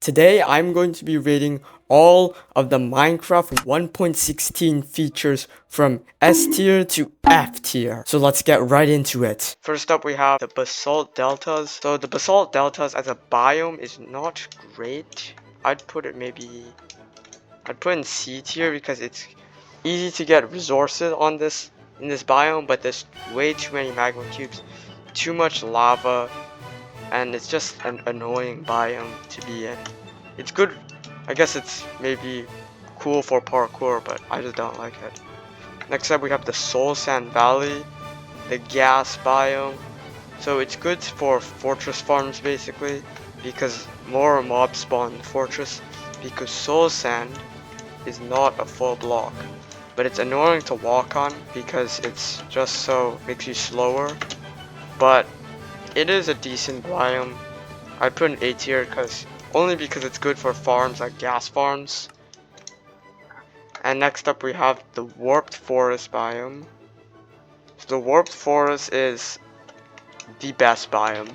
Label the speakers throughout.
Speaker 1: Today I'm going to be rating all of the Minecraft 1.16 features from S tier to F tier. So let's get right into it. First up we have the Basalt Deltas. So the Basalt Deltas as a biome is not great. I'd put it I'd put in C tier because it's easy to get resources on this in this biome, but there's way too many magma cubes, too much lava, and it's just an annoying biome to be in. It's good, I guess it's maybe cool for parkour, but I just don't like it. Next up we have the Soul Sand Valley, the gas biome. So it's good for fortress farms basically, because more mobs spawn in the fortress, because Soul Sand is not a full block. But it's annoying to walk on because it's just so makes you slower. But it is a decent biome. I put an A tier only because it's good for farms like gas farms. And next up we have the Warped Forest biome. So the Warped Forest is the best biome.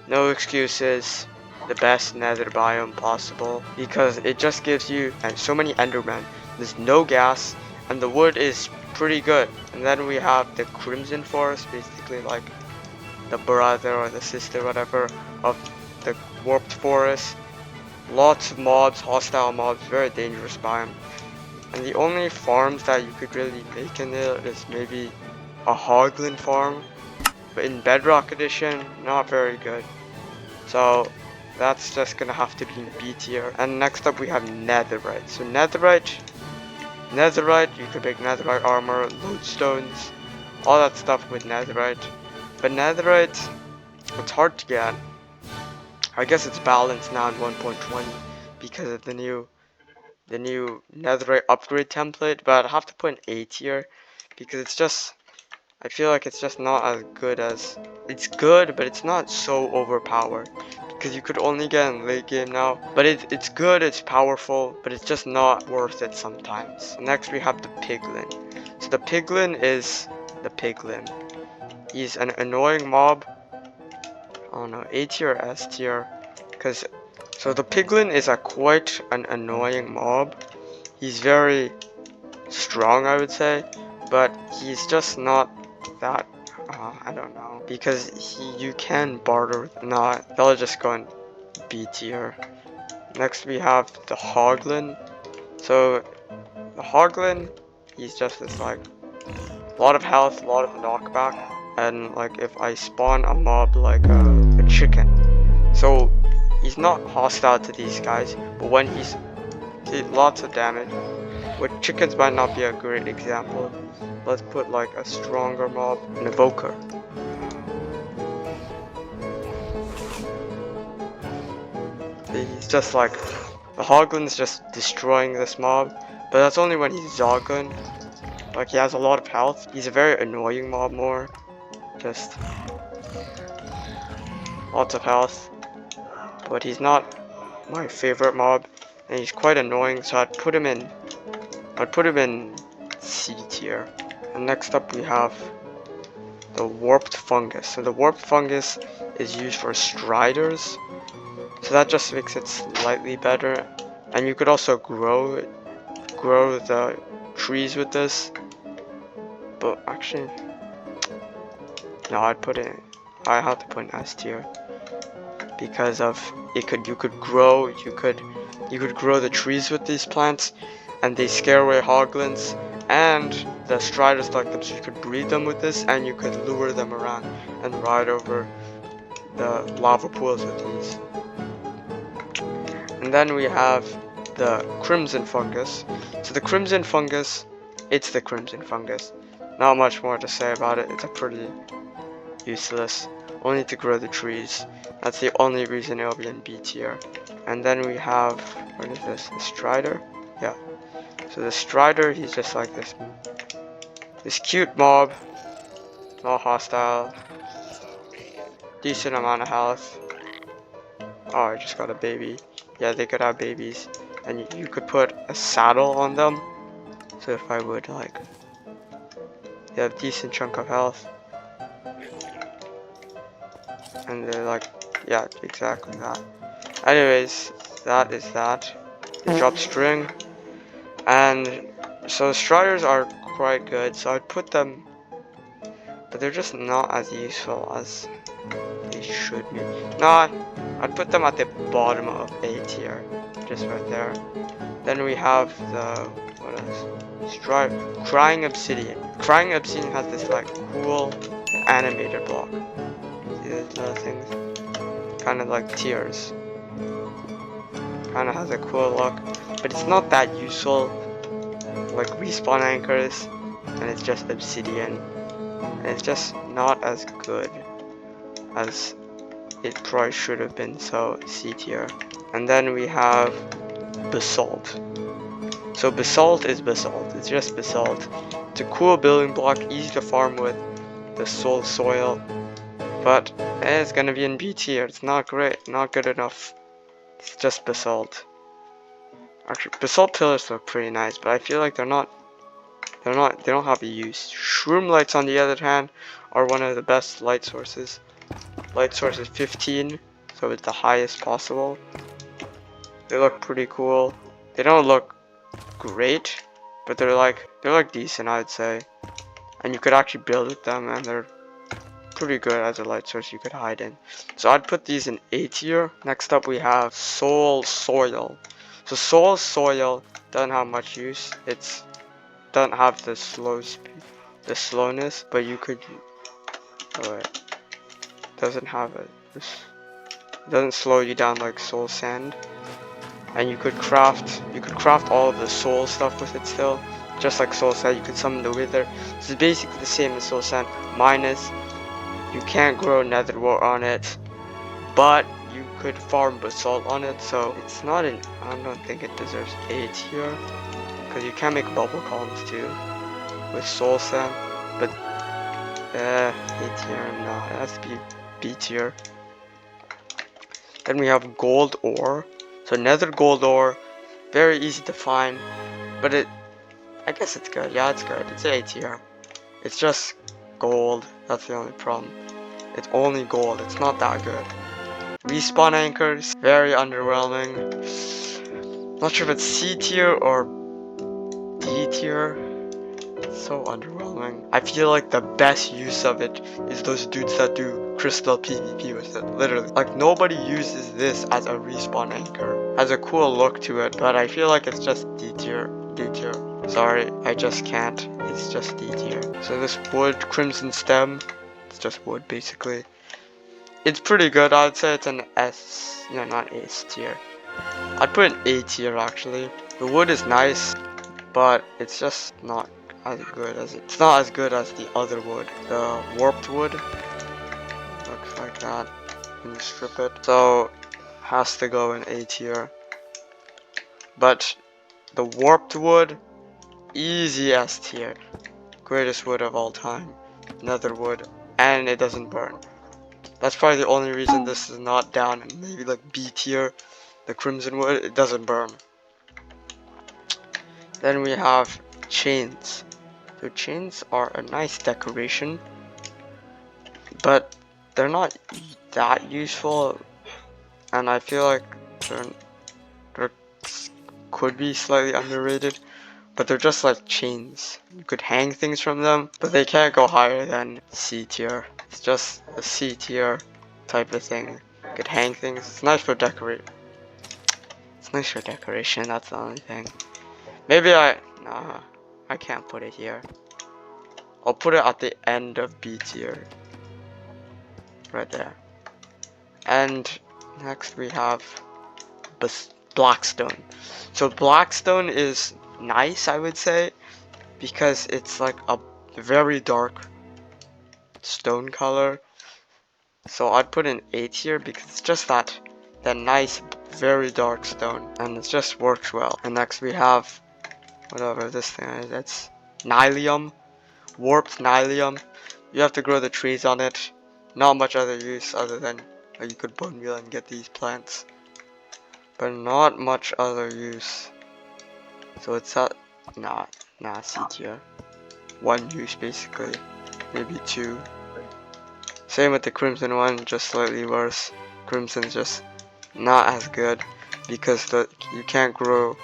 Speaker 1: No excuses. The best nether biome possible because it just gives you so many endermen. There's no gas and the wood is pretty good. And then we have the Crimson Forest, basically like the brother or the sister whatever of the Warped Forest. Lots of mobs, hostile mobs, very dangerous biome. And the only farms that you could really make in there is maybe a Hoglin farm. But in Bedrock Edition, not very good. So that's just gonna have to be in B tier. And next up we have Netherite. So Netherite, you could make Netherite armor, lodestones, all that stuff with Netherite. But Netherite, it's hard to get. I guess it's balanced now in 1.20 because of the new Netherite upgrade template. But I have to put an A tier because I feel like it's just not as good as, it's good, but it's not so overpowered. Because you could only get in late game now. But it's good, it's powerful, but it's just not worth it sometimes. Next we have the Piglin. So the Piglin is the Piglin. He's an annoying mob. I don't know, A tier or S tier. So the Piglin is quite an annoying mob. He's very strong, I would say, but he's just not that, I don't know, because you can barter with, not, they'll just go in B tier. Next we have the Hoglin. So the Hoglin, he's just this like, a lot of health, a lot of knockback, and like if I spawn a mob like a chicken, so he's not hostile to these guys, but when he's lots of damage. With chickens might not be a great example. Let's put like a stronger mob, an evoker. He's just like, the Hoglin's just destroying this mob, but that's only when he's Zoglin. Like he has a lot of health. He's a very annoying mob more. Just lots of health. But he's not my favorite mob. And he's quite annoying, so I'd put him in C tier. And next up we have the Warped Fungus. So the Warped Fungus is used for Striders, so that just makes it slightly better. And you could also grow the trees with this. But actually, no, I have to put in S tier because of you could grow the trees with these plants, and they scare away hoglins, and the striders like them, so you could breed them with this, and you could lure them around and ride over the lava pools with these. And then we have the Crimson Fungus. So the Crimson Fungus, it's the Crimson Fungus. Not much more to say about it. It's a pretty useless, only to grow the trees. That's the only reason it'll be in B tier. And then we have, what is this, the Strider? Yeah. So the Strider, he's just like this cute mob, not hostile, decent amount of health. Oh, I just got a baby. Yeah, they could have babies. And you could put a saddle on them. So if I would like, they have decent chunk of health. And they're like, yeah, exactly that. Anyways, That is that. They drop string. And so Striders are quite good, so I'd put them, but they're just not as useful as they should be. No, I'd put them at the bottom of A tier, just right there. Then we have the, what else? Crying Obsidian. Crying Obsidian has this like cool animated block. See these little things? Kind of like tears. Kind of has a cool look, but it's not that useful. Like respawn anchors, and it's just obsidian, and it's just not as good as it probably should have been, so C tier. And then we have basalt. So basalt is basalt, it's just basalt. It's a cool building block, easy to farm with the soul soil, but it's gonna be in B tier. It's not great, not good enough. It's just basalt. Actually, basalt pillars look pretty nice, but I feel like they don't have a use. Shroom lights, on the other hand, are one of the best light sources. Light source is 15, so it's the highest possible. They look pretty cool. They don't look great, but they're like decent, I'd say. And you could actually build with them, and they're pretty good as a light source you could hide in. So I'd put these in A tier. Next up we have Soul Soil. So Soul Soil doesn't have much use. It's doesn't have the slowness, but you could, oh wait, doesn't have it, doesn't slow you down like soul sand. And you could craft all of the soul stuff with it still, just like soul sand. You could summon the wither. This is basically the same as soul sand, minus you can't grow nether wart on it, but you could farm basalt on it. So it's not an, I don't think it deserves A tier, because you can make bubble columns too with soul sand, but A tier, no, it has to be B tier. Then we have gold ore. So nether gold ore, very easy to find, but I guess it's good. Yeah, it's good. It's A tier. It's just gold. That's the only problem. It's only gold. It's not that good. Respawn anchors, very underwhelming. Not sure if it's C tier or D tier. It's so underwhelming. I feel like the best use of it is those dudes that do crystal PvP with it. Literally, like nobody uses this as a respawn anchor. Has a cool look to it, but I feel like it's just D tier. D tier. Sorry, I just can't. It's just D tier. So this wood crimson stem, it's just wood basically. It's pretty good. I'd say it's an S, no, not S tier. I'd put an A tier actually. The wood is nice, but it's just not as good as it's not as good as the other wood. The warped wood looks like that when you strip it, so has to go in A tier. But the warped wood, easy S tier. Greatest wood of all time. Nether wood, and it doesn't burn. That's probably the only reason this is not down in maybe like B tier. The crimson wood, it doesn't burn. Then we have chains. So chains are a nice decoration, but they're not that useful, and I feel like they're could be slightly underrated, but they're just like chains. You could hang things from them, but they can't go higher than C tier. It's just a C tier type of thing. You could hang things. It's nice for decorate. It's nice for decoration, that's the only thing. Maybe nah, I can't put it here. I'll put it at the end of B tier. Right there. And next we have Blackstone. So Blackstone is nice, I would say, because it's like a very dark stone color. So I'd put in A tier because it's just that nice, very dark stone, and it just works well. And next we have whatever this thing is. It's Nylium, warped Nylium. You have to grow the trees on it. Not much other use other than you could bone meal and get these plants, but not much other use. So it's nah, C tier. One use basically, maybe two. Same with the crimson one, just slightly worse. Crimson's just not as good. because you can't grow.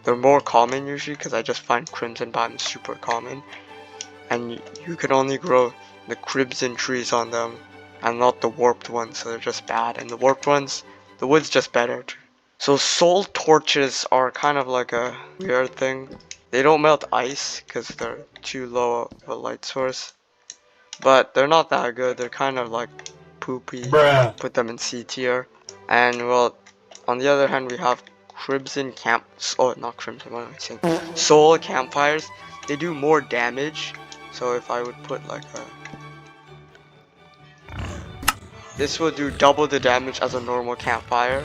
Speaker 1: They're more common usually because I just find crimson vines super common, and you can only grow the crimson trees on them and not the warped ones, so they're just bad. And the warped ones, the wood's just better. So soul torches are kind of like a weird thing. They don't melt ice because they're too low of a light source, but they're not that good. They're kind of like poopy.
Speaker 2: Bruh.
Speaker 1: Put them in C tier. And well, on the other hand, we have crimson not crimson, what am I saying? Soul campfires. They do more damage. So if I would put like this will do double the damage as a normal campfire.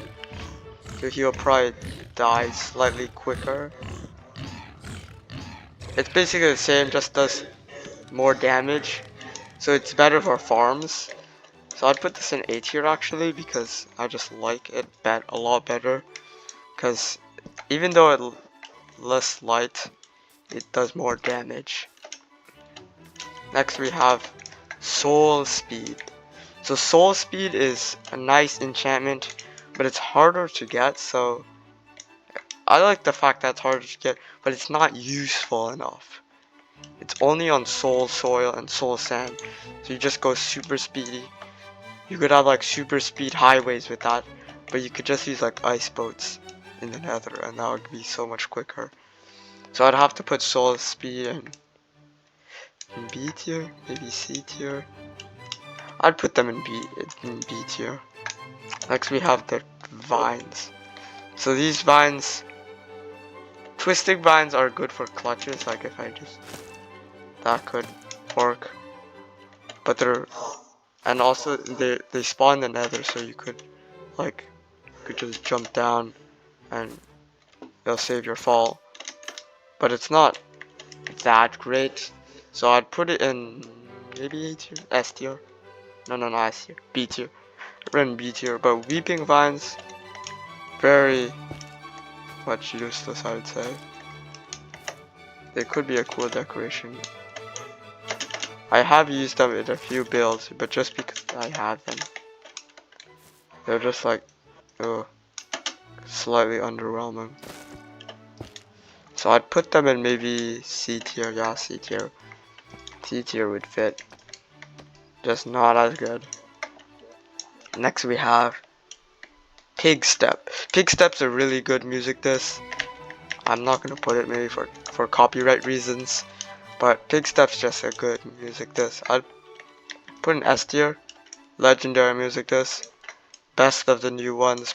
Speaker 1: So he'll probably die slightly quicker. It's basically the same, just does more damage. So it's better for farms. So I'd put this in A tier actually because I just like it a lot better. Because even though it's less light, it does more damage. Next we have Soul Speed. So Soul Speed is a nice enchantment, but it's harder to get, so I like the fact that it's harder to get, but it's not useful enough. It's only on Soul Soil and Soul Sand, so you just go super speedy. You could have like super speed highways with that, but you could just use like ice boats in the nether and that would be so much quicker. So I'd have to put Soul Speed in B tier, maybe C tier. I'd put them in B tier. Next we have the vines. So these vines, twisting vines are good for clutches, like if I just, that could work. But and also they spawn in the nether, so you could just jump down and they'll save your fall. But it's not that great, so I'd put it in maybe A tier, S tier. No, S tier, B tier. We're in B tier, but weeping vines, very much useless, I would say. They could be a cool decoration. I have used them in a few builds, but just because I have them. They're just like, slightly underwhelming. So I'd put them in maybe C tier, yeah, C tier. C tier would fit. Just not as good. Next we have Pig Step. Pig Step's a really good music disc. I'm not gonna put it maybe for copyright reasons, but Pig Step's just a good music disc. I'd put an S tier. Legendary music disc. Best of the new ones.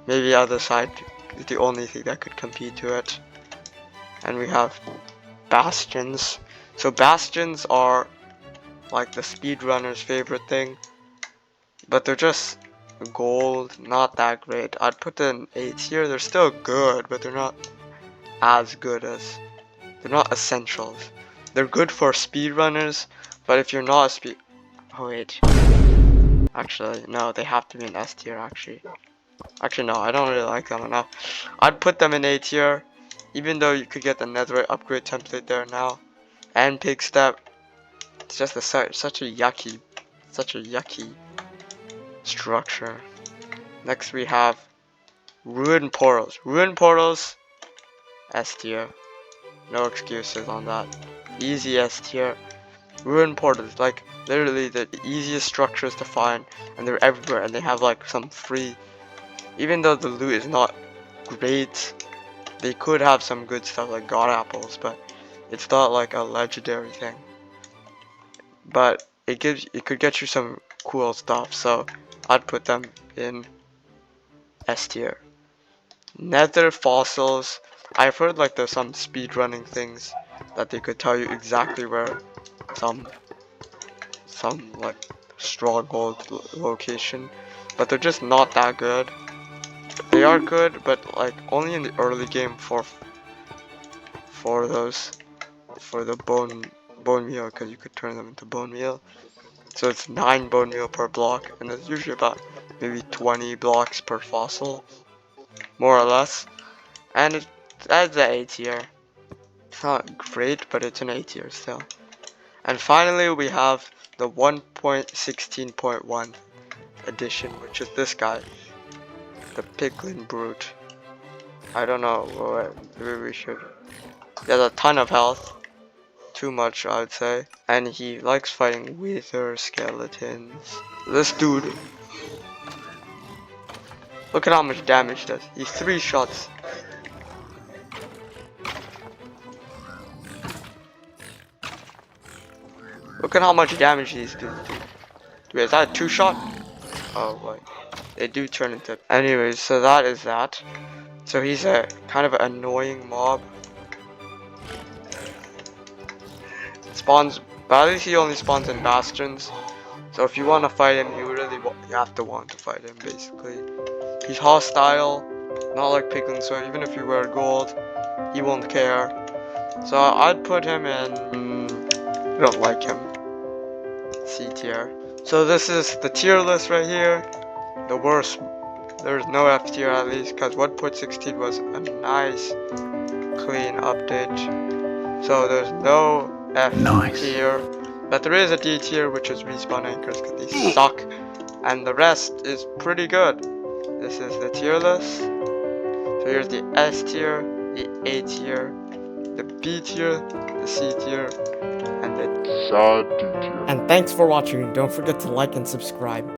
Speaker 1: Maybe other side is the only thing that could compete to it. And we have Bastions. So Bastions are like the speedrunner's favorite thing, but they're just gold, not that great. I'd put them in A tier. They're still good, but they're not as good as, they're not essentials. They're good for speedrunners, but if you're not a speed, oh wait, actually no, they have to be in S tier actually. Actually no, I don't really like them enough. I'd put them in A tier, even though you could get the netherite upgrade template there now. And Pig Step, it's just such a yucky structure. Next we have Ruined Portals. Ruined Portals, S tier. No excuses on that. Easy S tier. Ruined Portals, like literally the easiest structures to find, and they're everywhere, and they have like some free, even though the loot is not great, they could have some good stuff like god apples, but it's not like a legendary thing. But it could get you some cool stuff, so I'd put them in S tier. Nether fossils. I've heard like there's some speedrunning things that they could tell you exactly where some like stronghold location, but they're just not that good. They are good, but like only in the early game for the bone meal, because you could turn them into bone meal. So it's 9 bone meal per block, and it's usually about maybe 20 blocks per fossil, more or less. And it adds an A tier. It's not great, but it's an A tier still. And finally we have the 1.16.1 edition, which is this guy. the Piglin Brute. I don't know, maybe we should. He has a ton of health. Too much, I would say. And he likes fighting wither skeletons. This dude. Look at how much damage he does. He's 3 shots. Look at how much damage these dudes do. Wait, is that a 2-shot? Oh, wait. They do turn into... Anyways, so that is that. So he's a kind of an annoying mob. Spawns... But at least he only spawns in bastions. So if you want to fight him, you have to want to fight him, basically. He's hostile. Not like Piglin, so even if you wear gold, he won't care. So I'd put him in... I don't like him. C tier. So this is the tier list right here. The worst. There's no F tier at least, because 1.16 was a nice, clean update. So there's no F tier. But there is a D tier, which is Respawn Anchors, because they suck. And the rest is pretty good. This is the tier list. So here's the S tier, the A tier, the B tier, the C tier, and the sad D tier. And thanks for watching. Don't forget to like and subscribe.